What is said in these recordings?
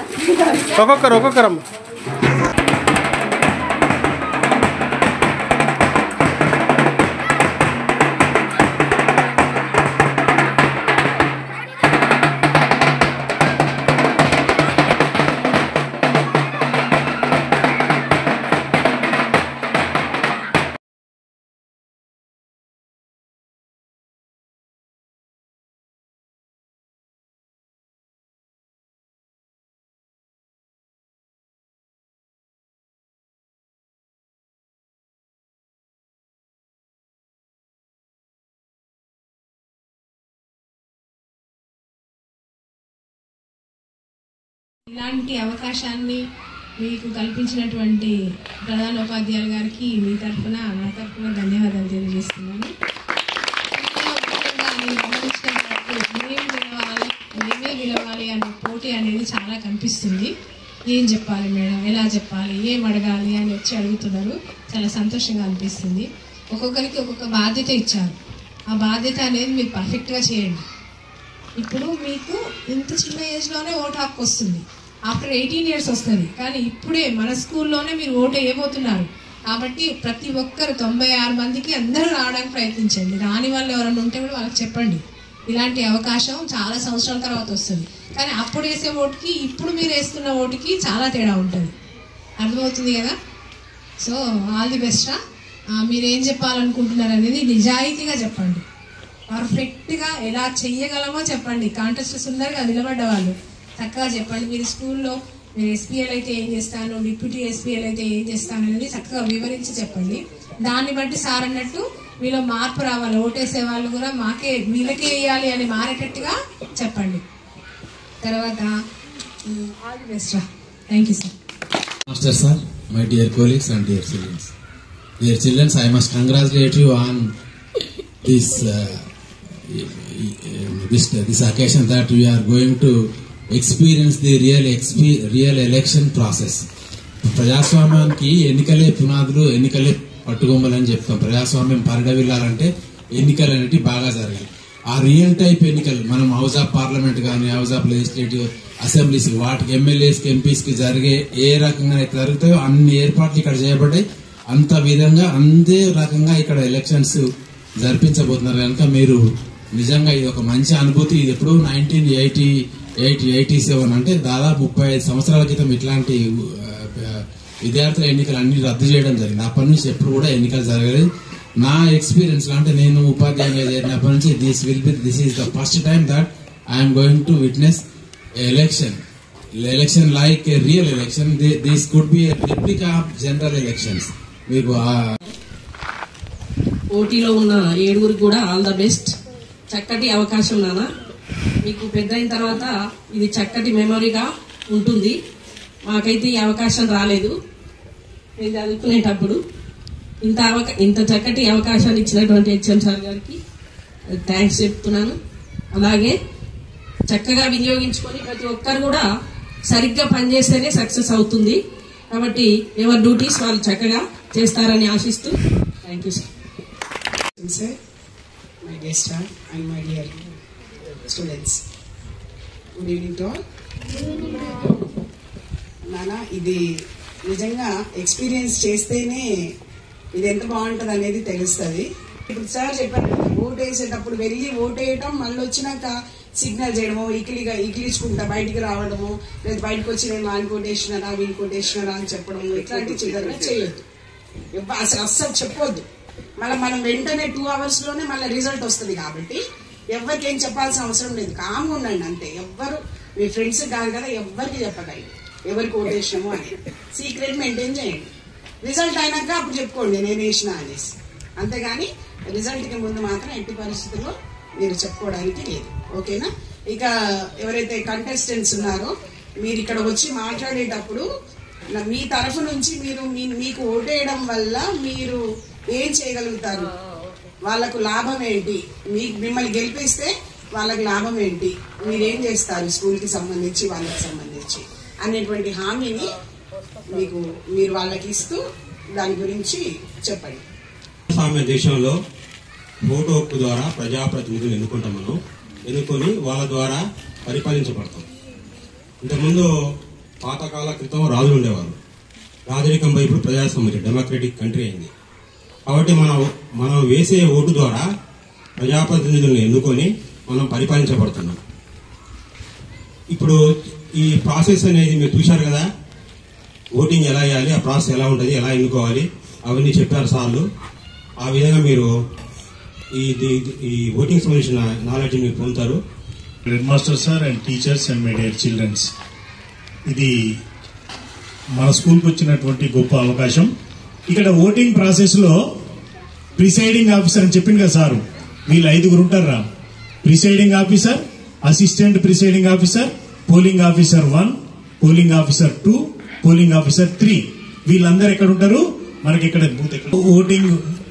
ఒక్కొక్కరమ్మ. ఇలాంటి అవకాశాన్ని మీకు కల్పించినటువంటి ప్రధాన ఉపాధ్యాయులు గారికి మీ తరఫున నా తరఫున ధన్యవాదాలు తెలియజేస్తున్నాను. మేమే గెలవాలి అనే పోటీ అనేది చాలా కనిపిస్తుంది. ఏం చెప్పాలి మేడం, ఎలా చెప్పాలి, ఏం అడగాలి అని వచ్చి అడుగుతున్నారు. చాలా సంతోషంగా అనిపిస్తుంది. ఒక్కొక్కరికి ఒక్కొక్క బాధ్యత ఇచ్చారు. ఆ బాధ్యత అనేది మీరు పర్ఫెక్ట్గా చేయండి. ఇప్పుడు మీకు ఇంత చిన్న ఏజ్లోనే ఓటు హక్కు వస్తుంది. ఆఫ్టర్ 18 years వస్తుంది. కానీ ఇప్పుడే మన స్కూల్లోనే మీరు ఓటు వేయబోతున్నారు. కాబట్టి ప్రతి ఒక్కరు 96 మందికి అందరూ రావడానికి ప్రయత్నించండి. రాని వాళ్ళు ఎవరైనా ఉంటే కూడా వాళ్ళకి చెప్పండి. ఇలాంటి అవకాశం చాలా సంవత్సరాల తర్వాత వస్తుంది. కానీ అప్పుడు వేసే ఓటుకి ఇప్పుడు మీరు వేస్తున్న ఓటుకి చాలా తేడా ఉంటుంది. అర్థమవుతుంది కదా? So all the best. మీరేం చెప్పాలనుకుంటున్నారు అనేది నిజాయితీగా చెప్పండి. పర్ఫెక్ట్గా ఎలా చెయ్యగలమో చెప్పండి. కాంటెస్టర్స్ ఉన్నారుగా నిలబడ్డ వాళ్ళు చక్కగా చెప్పండి. మీరు స్కూల్లో మీరు ఎస్పీఎల్ అయితే ఏం చేస్తాను, డిప్యూటీ ఎస్పీఎల్ అయితే ఏం చేస్తాను అనేది చక్కగా వివరించి చెప్పండి. దాన్ని బట్టి సార్ అన్నట్టు మీలో మార్పు రావాలి. ఓటేసే వాళ్ళు కూడా వీళ్ళకే వేయాలి అని మారేటట్టుగా చెప్పండి. తర్వాత ఆల్ ది బెస్ట్ రా. Thank you sir. Master sir, my dear colleagues and dear children. Dear children, I must congratulate you on this occasion that we are going to experience the real election process. ప్రజాస్వామ్యానికి ఎన్నికలే పునాదులు, ఎన్నికలే పట్టుకొమ్మలని చెప్తాం. ప్రజాస్వామ్యం పరిడవిల్లాలంటే ఎన్నికలు అనేవి బాగా జరగాలి. ఆ రియల్ టైప్ ఎన్నికలు మనం హౌస్ ఆఫ్ పార్లమెంట్ కానీ, హౌస్ ఆఫ్ లెజిస్లేటివ్ అసెంబ్లీస్, వాటికి ఎమ్మెల్యేస్కి, ఎంపీస్కి జరిగే ఏ రకంగా అయితే జరుగుతాయో అన్ని ఏర్పాట్లు ఇక్కడ చేయబడ్డాయి. అంత విధంగా అంతే రకంగా ఇక్కడ ఎలక్షన్స్ జరిపించబోతున్నారు కనుక మీరు నిజంగా ఇది ఒక మంచి అనుభూతి. ఇది ఎప్పుడు 1987 అంటే దాదాపు 35 సంవత్సరాల క్రితం ఇట్లాంటి విద్యార్థుల ఎన్నికలు అన్ని రద్దు చేయడం జరిగింది. అప్పటి నుంచి ఎప్పుడు కూడా ఎన్నికలు జరగలేదు. నా ఎక్స్పీరియన్స్ లో అంటే నేను ఉపాధ్యాయునిగా చేరినప్పటి నుంచి this is the first time that I'm going to witness election like A real election. This could be replica of general elections. మీకు పోటీలో ఉన్న 7 కూడా ఆల్ ద బెస్ట్. చక్కటి అవకాశం నాన్న. మీకు పెద్ద అయిన తర్వాత ఇది చక్కటి మెమొరీగా ఉంటుంది. మాకైతే ఈ అవకాశం రాలేదు. నేను చదువుకునేటప్పుడు ఇంత చక్కటి అవకాశాన్ని ఇచ్చినటువంటి హెచ్ఎం సార్ గారికి థ్యాంక్స్ చెప్తున్నాను. అలాగే చక్కగా వినియోగించుకొని ప్రతి ఒక్కరు కూడా సరిగ్గా పనిచేస్తేనే సక్సెస్ అవుతుంది. కాబట్టి ఎవరి డ్యూటీస్ వాళ్ళు చక్కగా చేస్తారని ఆశిస్తూ thank you sir. My dear staff and my dear students, good evening to all. నానా, ఇది నిజంగా ఎక్స్పీరియన్స్ చేస్తేనే ఇది ఎంత బాగుంటుంది అనేది తెలుస్తుంది. ఇప్పుడు సార్ చెప్పారు కదా, ఓటు వేసేటప్పుడు వెళ్ళి ఓటు వేయటం, మళ్ళీ వచ్చినాక సిగ్నల్ చేయడము, ఇకిలించుకుంటా బయటికి రావడము, లేదా బయటకు వచ్చి నేను వాని కొటేసినారా వీని కొటేసినారా అని చెప్పడము, ఇట్లాంటి చిల్లరగా చేయొద్దు. అస్సలు చెప్పొద్దు. మళ్ళీ మనం వెంటనే 2 hours లోనే మళ్ళీ రిజల్ట్ వస్తుంది. కాబట్టి ఎవరికి ఏం చెప్పాల్సిన అవసరం లేదు. కామ్గా ఉండండి అంతే. ఎవ్వరు మీ ఫ్రెండ్స్ కాదు కదా, ఎవ్వరికి చెప్పకండి ఎవరికి ఓటు వేసినాము అని. సీక్రెట్ మెయింటైన్ చేయండి. రిజల్ట్ అయినాక అప్పుడు చెప్పుకోండి నేను వేసినా అనేసి. అంతేగాని రిజల్ట్కి ముందు మాత్రం ఎట్టి పరిస్థితుల్లో మీరు చెప్పుకోవడానికి లేదు. ఓకేనా? ఇక ఎవరైతే కంటెస్టెంట్స్ ఉన్నారో మీరు ఇక్కడ వచ్చి మాట్లాడేటప్పుడు మీ తరఫు నుంచి మీకు ఓటేయడం వల్ల మీరు ఏం చేయగలుగుతారు, వాళ్ళకు లాభం ఏంటి, మిమ్మల్ని గెలిపిస్తే వాళ్ళకి లాభం ఏంటి, మీరేం చేస్తారు స్కూల్కి సంబంధించి వాళ్ళకి సంబంధించి అనేటువంటి హామీని మీరు వాళ్ళకి ఇస్తూ దాని గురించి చెప్పండి. దేశంలో ఓటు హక్కు ద్వారా ప్రజాప్రతినిధులు ఎన్నుకుంటాం. మనం ఎన్నుకొని వాళ్ళ ద్వారా పరిపాలించబడతాం. ఇంతకుముందు పాతకాల క్రితం రాజులు ఉండేవారు. రాజరికంపై ఇప్పుడు ప్రజాస్వామ్యం డెమోక్రటిక్ కంట్రీ అయింది. కాబట్టి మనం వేసే ఓటు ద్వారా ప్రజాప్రతినిధులను ఎన్నుకొని మనం పరిపాలించబడుతున్నాం. ఇప్పుడు ఈ ప్రాసెస్ అనేది మీరు చూశారు కదా, ఓటింగ్ ఎలా చేయాలి, ఆ ప్రాసెస్ ఎలా ఉంటుంది, ఎలా ఎన్నుకోవాలి, అవన్నీ చెప్పారు సార్లు. ఆ విధంగా మీరు ఈ ఓటింగ్ సంబంధించిన నాలెడ్జ్ మీరు పొందుతారు. Head master sir and teachers and my dear childrens, ఇది మన స్కూల్కి వచ్చినటువంటి గొప్ప అవకాశం. ఇక్కడ ఓటింగ్ ప్రాసెస్ లో ప్రిసైడింగ్ ఆఫీసర్ అని చెప్పింది కదా సారు, వీళ్ళు 5 ఉంటారా. Presiding officer, assistant presiding officer, polling officer 1, polling officer 2, polling officer 3. వీళ్ళందరూ ఎక్కడ ఉంటారు? మనకి ఇక్కడ బూత్,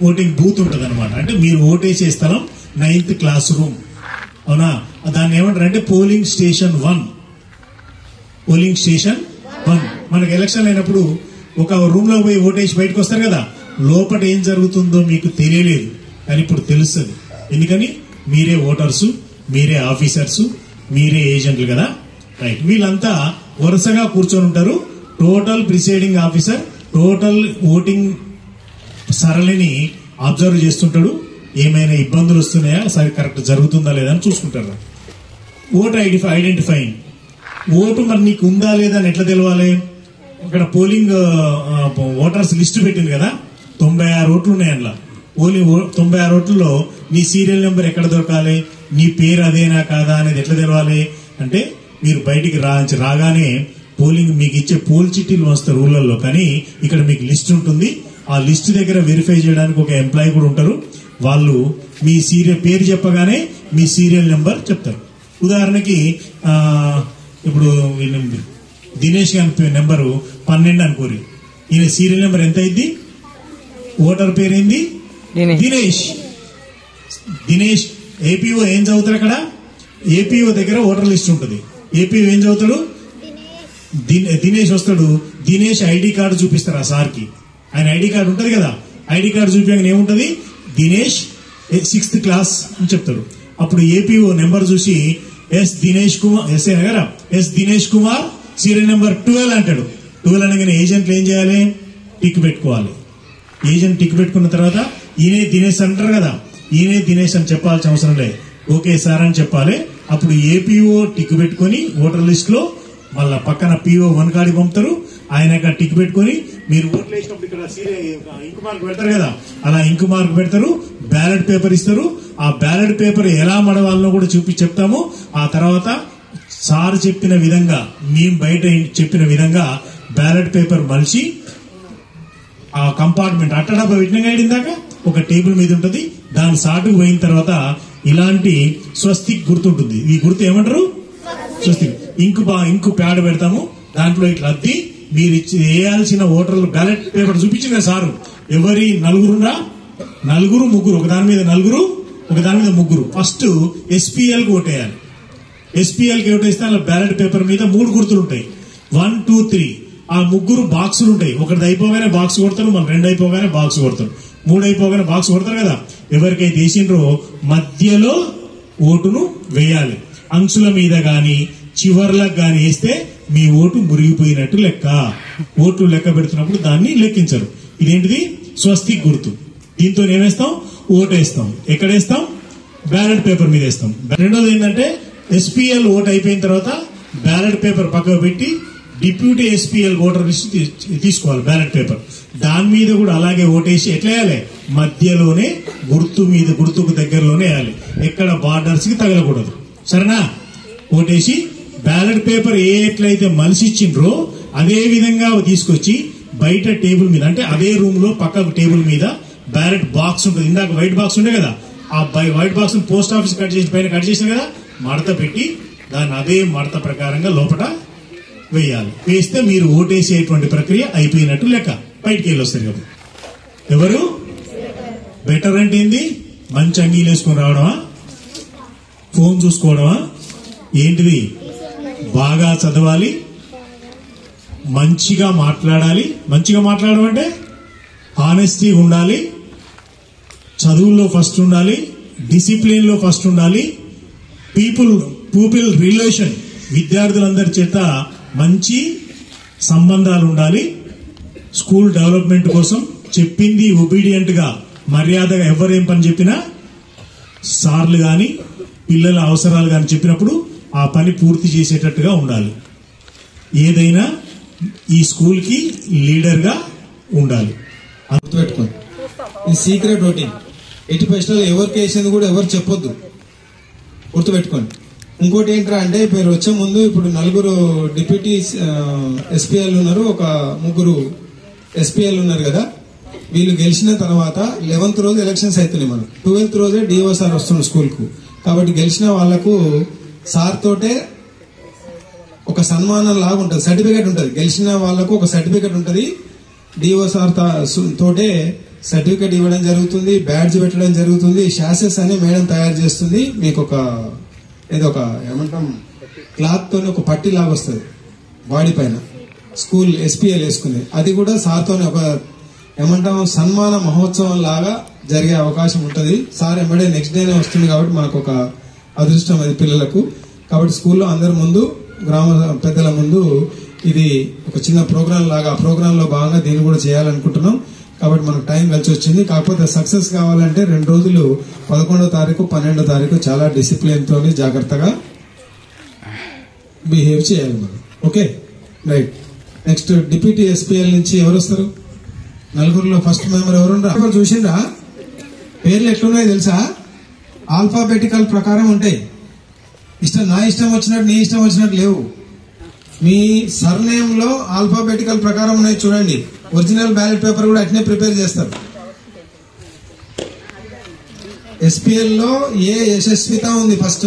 ఓటింగ్ బూత్ ఉంటుంది అనమాట. అంటే మీరు ఓటేసే స్థలం 9th క్లాస్ రూమ్, అవునా? దాన్ని ఏమంటారు అంటే పోలింగ్ స్టేషన్ 1. Polling station 1. మనకి ఎలక్షన్ అయినప్పుడు ఒక రూమ్ లో పోయి ఓటేసి బయటకు వస్తారు కదా, లోపల ఏం జరుగుతుందో మీకు తెలియలేదు, కానీ ఇప్పుడు తెలుస్తుంది. ఎందుకని? మీరే ఓటర్సు, మీరే ఆఫీసర్సు, మీరే ఏజెంట్లు కదా, రైట్. వీళ్ళంతా వరుసగా కూర్చొని ఉంటారు. Total presiding officer total voting సరళిని అబ్జర్వ్ చేస్తుంటాడు. ఏమైనా ఇబ్బందులు వస్తున్నాయా, సరే కరెక్ట్ జరుగుతుందా లేదా అని చూసుకుంటారు. ఓట్ ఐడెంటిఫైయింగ్, ఓటు మరి నీకు ఉందా లేదా అని ఎట్లా తెలవాలి? ఇక్కడ పోలింగ్ ఓటర్స్ లిస్టు పెట్టింది కదా, 96 ఓట్లు ఉన్నాయి. అందులో పోలింగ్ 96 ఓట్లలో నీ సీరియల్ నెంబర్ ఎక్కడ దొరకాలి, నీ పేరు అదేనా కాదా అనేది ఎట్లా తెలవాలి అంటే, మీరు బయటికి రాగానే పోలింగ్ మీకు ఇచ్చే పోల్ చిట్టీలు వస్తారు ఊళ్ళల్లో, కానీ ఇక్కడ మీకు లిస్ట్ ఉంటుంది. ఆ లిస్ట్ దగ్గర వెరిఫై చేయడానికి ఒక ఎంప్లాయీ కూడా ఉంటారు. వాళ్ళు మీ సీరియల్ పేరు చెప్పగానే మీ సీరియల్ నెంబర్ చెప్తారు. ఉదాహరణకి ఇప్పుడు దినేష్ గారి నెంబరు 12 అనుకోరి, ఈయన సీరియల్ నెంబర్ ఎంత అయింది? ఓటర్ పేరు ఏంది? దినేష్. ఏపీఓ ఏం చదువుతారు అక్కడ? ఏపీఓ దగ్గర ఓటర్ లిస్ట్ ఉంటుంది. ఏపీఓ ఏం చదువుతాడు? దినేష్ వస్తాడు. దినేష్ ఐడి కార్డు చూపిస్తారు ఆ సార్కి. ఆయన ఐడి కార్డు ఉంటుంది కదా, ఐడి కార్డు చూపించగానే ఏముంటది? దినేష్ 6th క్లాస్ అని చెప్తాడు. అప్పుడు ఏపీఓ నెంబర్ చూసి S Dinesh Kumar serial number 12 అంటాడు. 12 అనగానే ఏజెంట్లు ఏం చేయాలి? టిక్ పెట్టుకోవాలి. ఏజెంట్ టిక్ పెట్టుకున్న తర్వాత ఈయనే దినేష్ అంటారు కదా, ఈయనే దినేష్ అని చెప్పాల్సిన అవసరం లేదు, ఓకే సార్ అని చెప్పాలి. అప్పుడు ఏపీఓ టిక్ పెట్టుకుని ఓటర్ లిస్ట్ లో మళ్ళా పక్కన PO 1 కాడికి పంపుతారు. ఆయన టిక్ పెట్టుకుని మీరు ఓట్లు వేసినప్పుడు ఇక్కడ ఇంకు మార్క్ పెడతారు కదా, అలా ఇంకు మార్క్ పెడతారు. బ్యాలెట్ పేపర్ ఇస్తారు. ఆ బ్యాలెట్ పేపర్ ఎలా మడవాలనో కూడా చెప్తాము. ఆ తర్వాత సార్ చెప్పిన విధంగా, మేము బయట చెప్పిన విధంగా బ్యాలెట్ పేపర్ మలిచి ఆ కంపార్ట్మెంట్ అట్టడబ్బా పెట్టినగా ఇందాక ఒక టేబుల్ మీద ఉంటుంది. దాని సాటుకు పోయిన తర్వాత ఇలాంటి స్వస్తిక్ గుర్తుంటుంది. ఈ గుర్తు ఏమంటారు? స్వస్తిక్. ఇంకు ప్యాడ్ పెడతాము. దాంట్లో ఇట్లా అద్ది మీరు వేయాల్సిన ఓటర్లు బ్యాలెట్ పేపర్ చూపించింది సారు. ఎవరి నలుగురు ముగ్గురు, ఒక దాని మీద నలుగురు, ఒక దాని మీద ముగ్గురు. ఫస్ట్ SPL కి ఓటేయాలి. SPL కి ఓటేస్తే అలా బ్యాలెట్ పేపర్ మీద 3 గుర్తులు ఉంటాయి. 1, 2, 3. ఆ 3 బాక్సులు ఉంటాయి. ఒకటి అయిపోగానే బాక్స్ కొడతారు, మళ్ళీ 2 అయిపోగానే బాక్స్ కొడతారు, 3 అయిపోగానే బాక్స్ కొడతారు కదా. ఎవరికైతే వేసిండ్రో మధ్యలో ఓటును వేయాలి. అంచుల మీద గాని చివర్లకు గాని వేస్తే మీ ఓటు మురిగిపోయినట్టు లెక్క. ఓట్లు లెక్క పెడుతున్నప్పుడు దాన్ని లెక్కించరు. ఇదేంటిది? స్వస్తిక్ గుర్తు. దీంతో ఏమేస్తాం? ఓటు వేస్తాం. ఎక్కడేస్తాం? బ్యాలెట్ పేపర్ మీద వేస్తాం. రెండోది ఏంటంటే SPL ఓటు అయిపోయిన తర్వాత బ్యాలెట్ పేపర్ పక్కకు పెట్టి డిప్యూటీ SPL ఓటర్ లిస్ట్ తీసుకోవాలి బ్యాలెట్ పేపర్. దాని మీద కూడా అలాగే ఓటేసి ఎట్లా వేయాలి? మధ్యలోనే గుర్తుకు దగ్గరలోనే వేయాలి. ఎక్కడ బార్డర్స్ కి తగలకూడదు. సరేనా? ఓటేసి బ్యాలెట్ పేపర్ ఎట్లయితే మలిసి ఇచ్చిండ్రో అదే విధంగా తీసుకొచ్చి బయట టేబుల్ మీద, అంటే అదే రూమ్ లో పక్కకు టేబుల్ మీద బ్యాలెట్ బాక్స్ ఉంటుంది. ఇందాక వైట్ బాక్స్ ఉండే కదా, ఆ వైట్ బాక్స్ పోస్ట్ ఆఫీస్ పైన కట్ చేసిన కదా, మడత పెట్టి దాన్ని అదే మడత ప్రకారంగా లోపల వేయాలి. వేస్తే మీరు ఓటేసేటువంటి ప్రక్రియ అయిపోయినట్టు లెక్క. బయటికి వెళ్ళి వస్తారు కదా. ఎవరు బెటర్ అంటే ఏంది? మంచి అంగీలు వేసుకొని రావడమా? ఫోన్ చూసుకోవడమా? ఏంటిది? బాగా చదవాలి, మంచిగా మాట్లాడాలి. మంచిగా మాట్లాడడం అంటే హానెస్టీ ఉండాలి, చదువుల్లో ఫస్ట్ ఉండాలి, డిసిప్లిన్ లో ఫస్ట్ ఉండాలి, పీపుల్ రిలేషన్, విద్యార్థులందరి చేత మంచి సంబంధాలు ఉండాలి. స్కూల్ డెవలప్మెంట్ కోసం చెప్పింది ఒబీడియంట్ గా మర్యాదగా ఎవరేం పని చెప్పినా సార్లు గాని పిల్లల అవసరాలు గాని చెప్పినప్పుడు ఆ పని పూర్తి చేసేటట్టుగా ఉండాలి. ఏదైనా ఈ స్కూల్ కి లీడర్ గా ఉండాలి. గుర్తుపెట్టుకోండి, ఇది సీక్రెట్ రొటీన్. ఎట్టి పరిస్థితుల్లో ఎవరికి వేసేది కూడా ఎవరు చెప్పొద్దు, గుర్తుపెట్టుకోండి. ఇంకోటి ఏంట్రా అంటే మీరు వచ్చే ముందు ఇప్పుడు 4 డిప్యూటీ ఎస్పీఎల్ ఉన్నారు, ఒక 3 ఎస్పీఎల్ ఉన్నారు కదా. వీళ్ళు గెలిచిన తర్వాత 11th రోజు ఎలక్షన్స్ అవుతున్నాయి. మనం 12th రోజే డిఓ సార్ వస్తున్నాడు స్కూల్ కు. కాబట్టి గెలిచిన వాళ్లకు సార్ తోటే ఒక సన్మానం లాగా ఉంటుంది, సర్టిఫికేట్ ఉంటుంది. గెలిచిన వాళ్లకు ఒక సర్టిఫికేట్ ఉంటుంది, డిఓ సార్ తోటే సర్టిఫికేట్ ఇవ్వడం జరుగుతుంది, బ్యాడ్జ్ పెట్టడం జరుగుతుంది. షాసెస్ అని మేడం తయారు చేస్తుంది. మీకు ఒక ఏదొక ఏమంటాం క్లాత్ తోనే ఒక పట్టి లాగా వస్తుంది బాడీ పైన, స్కూల్ ఎస్పీఎల్ వేసుకుని. అది కూడా సార్తోనే ఒక ఏమంటాం సన్మాన మహోత్సవం లాగా జరిగే అవకాశం ఉంటుంది. సార్ ఎంబడే నెక్స్ట్ డేనే వస్తుంది కాబట్టి మనకు ఒక అదృష్టం అది పిల్లలకు. కాబట్టి స్కూల్లో అందరి ముందు, గ్రామ పెద్దల ముందు ఇది ఒక చిన్న ప్రోగ్రాం లాగా, ఆ ప్రోగ్రామ్ లో భాగంగా దీన్ని కూడా చేయాలనుకుంటున్నాం. కాబట్టి మనకు టైం కలిసి వచ్చింది. కాకపోతే సక్సెస్ కావాలంటే 2 రోజులు 11వ తారీఖు 12వ తారీఖు చాలా డిసిప్లిన్ తోని జాగ్రత్తగా బిహేవ్ చేయాలి మనం. Okay right. Next deputy SPL నుంచి ఎవరు వస్తారు? 4 ఫస్ట్ మెంబర్ ఎవరు చూసిండ్రా? పేర్లు ఎట్లున్నాయో తెలుసా? ఆల్ఫాబెటికల్ ప్రకారం ఉంటాయి. నా ఇష్టం వచ్చినట్టు నీ ఇష్టం వచ్చినట్టు లేవు. మీ సర్నేమ్ లో ఆల్ఫాబెటికల్ ప్రకారం ఉన్నాయి చూడండి. ఒరిజినల్ బ్యాలెట్ పేపర్ కూడా అట్నే ప్రిపేర్ చేస్తారు. ఎస్పీఎల్ లో ఏ యశస్విత ఉంది ఫస్ట్,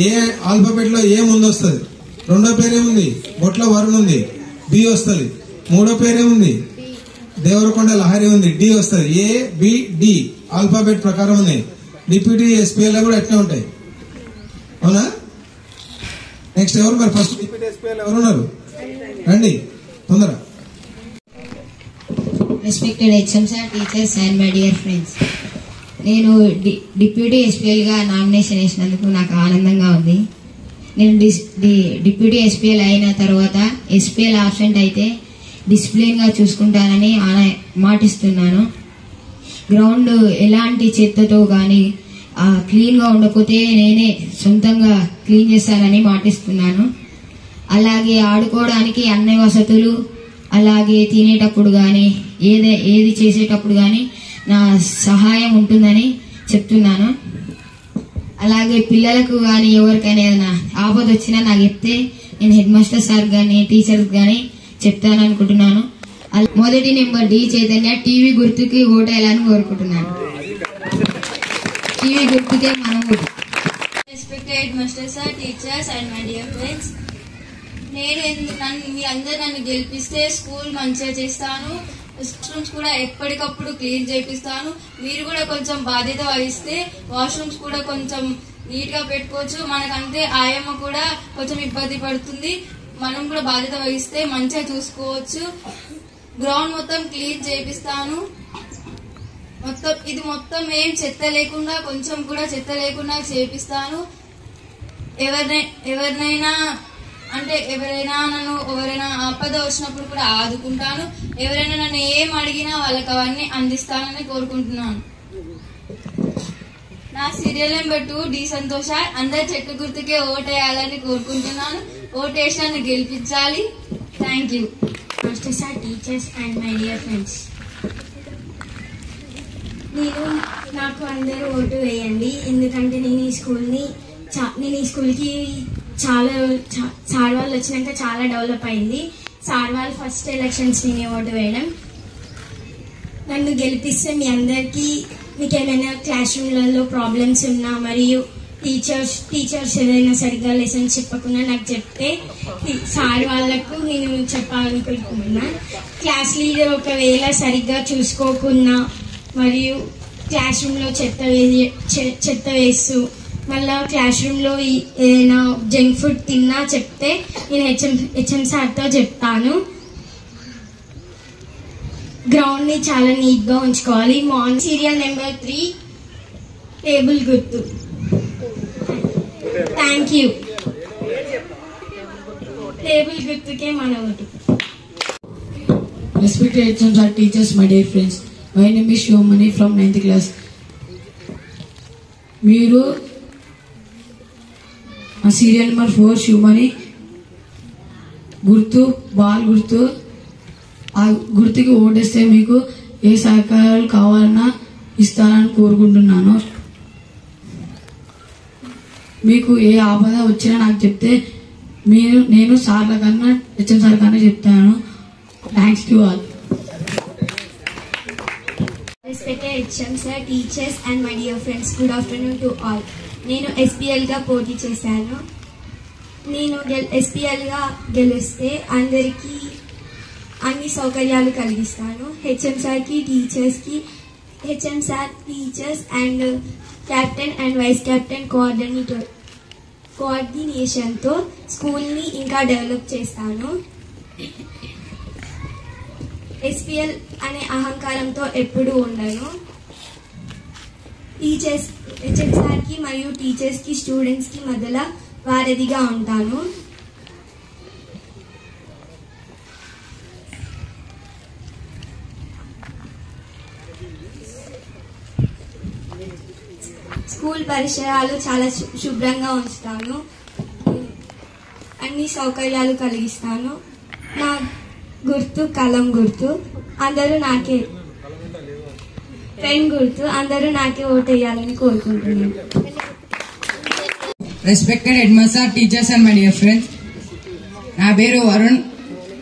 ఏ ఆల్ఫాబెట్ లో ఏ ముందు వస్తుంది. 2వ పేరేముంది? బొట్ల వరుణ్ ఉంది, బి వస్తుంది. 3వ పేరేముంది? దేవరకొండ లహరి ఉంది, డి వస్తుంది. ఏ బి డి ఆల్ఫాబెట్ ప్రకారం ఉన్నాయి. డిప్యూటీ ఎస్పీఎల్ లో కూడా అట్నే ఉంటాయి, అవునా? నెక్స్ట్ ఎవరు మరి? ఫస్ట్ డిప్యూటీ ఎస్పీఎల్ ఎవరున్నారు? రండి తొందర. Respected HM sir, teachers and my dear friends, నేను డిప్యూటీ ఎస్పీఎల్ గా నామినేషన్ వేసినందుకు నాకు ఆనందంగా ఉంది. నేను డిప్యూటీ ఎస్పీఎల్ అయిన తర్వాత ఎస్పీఎల్ ఆబ్సెంట్ అయితే డిసిప్లిన్ గా చూసుకుంటానని మాటిస్తున్నాను. గ్రౌండ్ ఎలాంటి చెత్తతో గాని క్లీన్ గా ఉండకపోతే నేనే సొంతంగా క్లీన్ చేస్తానని మాటిస్తున్నాను. అలాగే ఆడుకోవడానికి అన్ని వసతులు, అలాగే తినేటప్పుడు గాని ఏది చేసేటప్పుడు గాని నా సహాయం ఉంటుందని చెప్తున్నాను. అలాగే పిల్లలకు గాని ఎవరికైనా ఏదైనా ఆపద వచ్చినా నాకు చెప్తే నేను హెడ్ మాస్టర్ సార్ గాని టీచర్స్ గాని చెప్తాననుకుంటున్నాను. మొదటి నెంబర్ డి చైతన్య, టీవీ గుర్తుకి ఓటేయాలని కోరుకుంటున్నాను. టీవీ గుర్తుకే మనం vote. Respected master sir, teachers and my dear friends, మీ అందరు నన్ను గెలిపిస్తే స్కూల్ మంచిగా చేస్తాను. వాష్రూమ్స్ కూడా ఎప్పటికప్పుడు క్లీన్ చేపిస్తాను. మీరు కూడా కొంచెం బాధ్యత వహిస్తే వాష్రూమ్స్ కూడా కొంచెం నీట్ గా పెట్టుకోవచ్చు. మనకంతే ఆయమ్మ కూడా కొంచెం ఇబ్బంది పడుతుంది. మనం కూడా బాధ్యత వహిస్తే మంచిగా చూసుకోవచ్చు. గ్రౌండ్ మొత్తం క్లీన్ చేపిస్తాను. ఇది మొత్తం ఏం చెత్త లేకుండా, కొంచెం కూడా చెత్త లేకుండా చేపిస్తాను. ఎవరినైనా ఆపద వచ్చినప్పుడు కూడా ఆదుకుంటాను. ఎవరైనా నన్ను ఏం అడిగినా వాళ్ళకి అవన్నీ అందిస్తానని కోరుకుంటున్నాను. నా సీరియల్ నెంబర్ 2 డి సంతోష. అందరు చెట్టు గుర్తుకే ఓటేయాలని కోరుకుంటున్నాను. ఓటేసి నన్ను గెలిపించాలి. Thank you. Master sir, teachers and my dear friends, నాకు అందరూ ఓటు వేయండి. ఎందుకంటే నేను ఈ స్కూల్కి సార్ వాళ్ళు వచ్చినాక చాలా డెవలప్ అయింది. సార్ వాళ్ళు ఫస్ట్ ఎలక్షన్స్ నేనే ఓటు వేయడం. నన్ను గెలిపిస్తే మీ అందరికీ మీకు ఏమైనా క్లాస్ రూమ్లలో ప్రాబ్లమ్స్ ఉన్నా, మరియు టీచర్స్ ఏదైనా సరిగ్గా లెసన్స్ చెప్పకుండా నాకు చెప్తే సార్ వాళ్ళకు నేను చెప్పాలనుకుంటున్నా. క్లాస్ లీడర్ ఒకవేళ సరిగ్గా చూసుకోకున్నా, మరియు క్లాస్ రూమ్లో చెత్త వేస్తూ మళ్ళా క్లాస్ రూమ్లో ఏదైనా జంక్ ఫుడ్ తిన్నా చెప్తే నేను హెచ్ఎం సార్తో చెప్తాను. గ్రౌండ్ ని చాలా నీట్ గా ఉంచుకోవాలి. సీరియల్ నెంబర్ 3 టేబుల్ గుర్తు. Thank you. టేబుల్ గుర్తుకే మన vote. Respected HMs and teachers, my dear friends. My name is Shivamani from 9th class. మీరు సీరియల్ నెంబర్ 4 శివమణి గుర్తు బాల్ గుర్తు ఆ గుర్తుకి ఓటేస్తే మీకు ఏ సహకారాలు కావాలన్నా ఇస్తానని కోరుకుంటున్నాను. మీకు ఏ ఆపద వచ్చినా నాకు చెప్తే నేను సార్ల కన్నా హెచ్ఎం సార్ కన్నా చెప్తాను. Thanks to all. Respected HM sir, teachers and my dear friends, good afternoon to all. నేను SPL గా పోటీ చేశాను. నేను SPL గా గెలిస్తే అందరికీ అన్ని సౌకర్యాలు కలిగిస్తాను. HM సార్కి టీచర్స్కి HM sir teachers and captain and vice captain కోఆర్డినేషన్తో స్కూల్ని ఇంకా డెవలప్ చేస్తాను. SPL అనే అహంకారంతో ఎప్పుడూ ఉండను. టీచర్స్ HM సార్కి మరియు టీచర్స్కి స్టూడెంట్స్కి మధ్యలో వారధిగా ఉంటాను. స్కూల్ పరిసరాలు చాలా శుభ్రంగా ఉంచుతాను. అన్ని సౌకర్యాలు కలిగిస్తాను. నా గుర్తు కలం గుర్తు, అందరూ నాకే పెన్ గుర్తు, అందరూ నాకే ఓటేయాలని కోరుకుంటున్నాను. Respected headmaster, teachers and my dear friends, నా పేరు వరుణ్.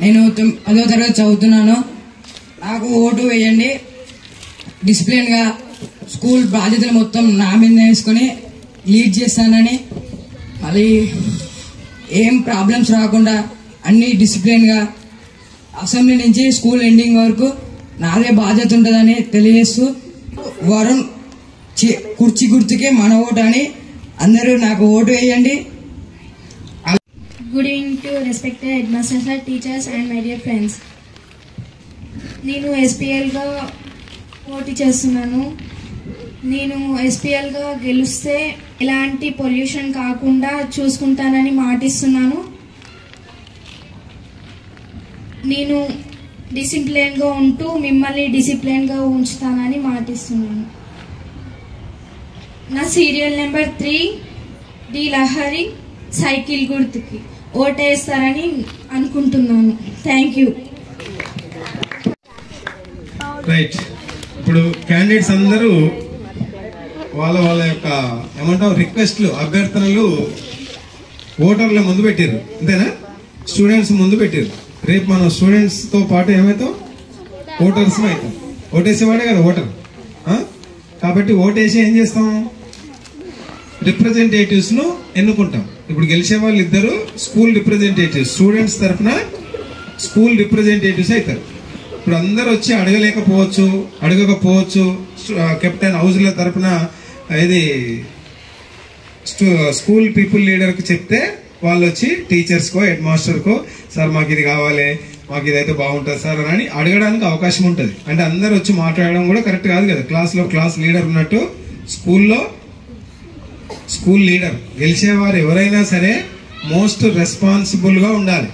నేను 10వ తరగతి చదువుతున్నాను. నాకు ఓటు వేయండి. డిసిప్లిన్ గా స్కూల్ బాధ్యతలు మొత్తం నా మీద వేసుకుని లీడ్ చేస్తానని, మళ్ళీ ఏం ప్రాబ్లమ్స్ రాకుండా అన్ని డిసిప్లిన్ గా అసెంబ్లీ నుంచి స్కూల్ ఎండింగ్ వరకు నాదే బాధ్యత ఉంటుందని తెలియజేస్తూ, వరుణ్ కుర్చీ గుర్తుకే మన ఓటు అని అందరూ నాకు ఓటు వేయండి. Good evening to respected head master sir, teachers and my dear friends. నేను SPLగా పోటీ చేస్తున్నాను. నేను SPLగా గెలిస్తే ఎలాంటి పొల్యూషన్ కాకుండా చూసుకుంటానని మాటిస్తున్నాను. నేను డిసిప్లిన్గా ఉంటూ మిమ్మల్ని డిసిప్లిన్గా ఉంచుతానని మాటిస్తున్నాను. నా serial number 3 D Lahari cycle గుర్తుకి ఓటేస్తారని అనుకుంటున్నాను. Thank you. రైట్, ఇప్పుడు క్యాండిడేట్స్ అందరూ వాళ్ళ యొక్క ఏమంటాం రిక్వెస్ట్లు, అభ్యర్థనలు ఓటర్ల ముందు పెట్టారు, అంతేనా? స్టూడెంట్స్ ముందు పెట్టారు. రేపు మనం స్టూడెంట్స్ తో పాటు ఏమవుతాం, ఓటర్స్ అవుతాం. ఓటేసేవాడే కదా ఓటర్. కాబట్టి ఓటేసి ఏం చేస్తాం, రిప్రజెంటేటివ్స్ ను ఎన్నుకుంటాం. ఇప్పుడు గెలిచే వాళ్ళు ఇద్దరు స్కూల్ రిప్రజెంటేటివ్స్, స్టూడెంట్స్ తరఫున స్కూల్ రిప్రజెంటేటివ్స్ అవుతారు. ఇప్పుడు అందరు వచ్చి అడగకపోవచ్చు. కెప్టెన్ హౌస్ల తరఫున ఇది స్కూల్ పీపుల్ లీడర్ కి చెప్తే వాళ్ళు వచ్చి టీచర్స్ కో హెడ్ మాస్టర్ కో, సార్ మాకు ఇది కావాలి, మాకు ఇదైతే బాగుంటుంది సార్ అని అడగడానికి అవకాశం ఉంటుంది. అంటే అందరు వచ్చి మాట్లాడడం కూడా కరెక్ట్ కాదు కదా. క్లాస్లో క్లాస్ లీడర్ ఉన్నట్టు స్కూల్లో స్కూల్ లీడర్, గెలిచేవారు ఎవరైనా సరే మోస్ట్ రెస్పాన్సిబుల్ గా ఉండాలి.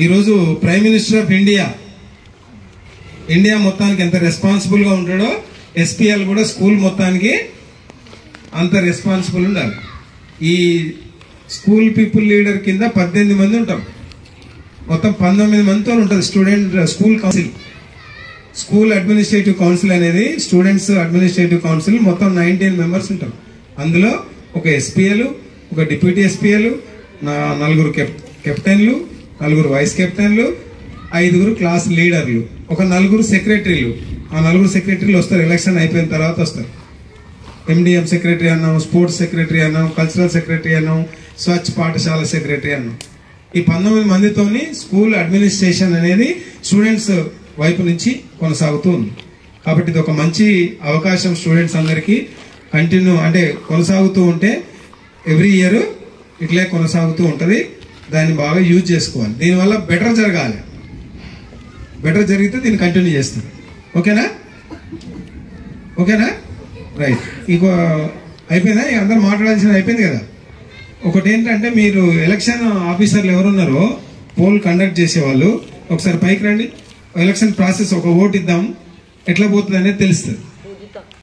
ఈరోజు ప్రైమ్ మినిస్టర్ ఆఫ్ ఇండియా మొత్తానికి ఎంత రెస్పాన్సిబుల్ గా ఉంటాడో SPL కూడా స్కూల్ మొత్తానికి అంత రెస్పాన్సిబుల్ ఉండాలి. ఈ స్కూల్ పీపుల్ లీడర్ కింద 18 మంది ఉంటాం. మొత్తం 19 మందితో ఉంటుంది student school council. School administrative council అనేది స్టూడెంట్స్ అడ్మినిస్ట్రేటివ్ కౌన్సిల్ మొత్తం 19 మెంబర్స్ ఉంటాం. అందులో ఒక SPL, ఒక డిప్యూటీ SPL, 4 కెప్టెన్లు, 4 వైస్ కెప్టెన్లు, 5 క్లాస్ లీడర్లు, ఒక 4 సెక్రటరీలు. ఆ 4 సెక్రటరీలు వస్తారు, ఎలక్షన్ అయిపోయిన తర్వాత వస్తారు. MDM సెక్రటరీ అన్నాం, స్పోర్ట్స్ సెక్రటరీ అన్నాం, కల్చరల్ సెక్రటరీ అన్నాం, స్వచ్ఛ పాఠశాల సెక్రటరీ అన్నాం. ఈ 19 మందితోని స్కూల్ అడ్మినిస్ట్రేషన్ అనేది స్టూడెంట్స్ వైపు నుంచి కొనసాగుతూ ఉంది. కాబట్టి ఇది ఒక మంచి అవకాశం స్టూడెంట్స్ అందరికీ. కంటిన్యూ అంటే కొనసాగుతూ ఉంటే ఎవ్రీ ఇయర్ ఇట్లే కొనసాగుతూ ఉంటుంది. దాన్ని బాగా యూజ్ చేసుకోవాలి. దీనివల్ల బెటర్ జరగాలి. బెటర్ జరిగితే దీన్ని కంటిన్యూ చేస్తుంది. ఓకేనా? రైట్. ఇంకో అయిపోయిందా? అందరూ మాట్లాడాల్సింది అయిపోయింది కదా. ఒకటి ఏంటంటే, మీరు ఎలక్షన్ ఆఫీసర్లు ఎవరున్నారో పోల్ కండక్ట్ చేసేవాళ్ళు ఒకసారి పైకి రండి. ఎలక్షన్ ప్రాసెస్ ఒక ఓటు ఇద్దాం ఎట్లా పోతుంది అనేది తెలుస్తుంది.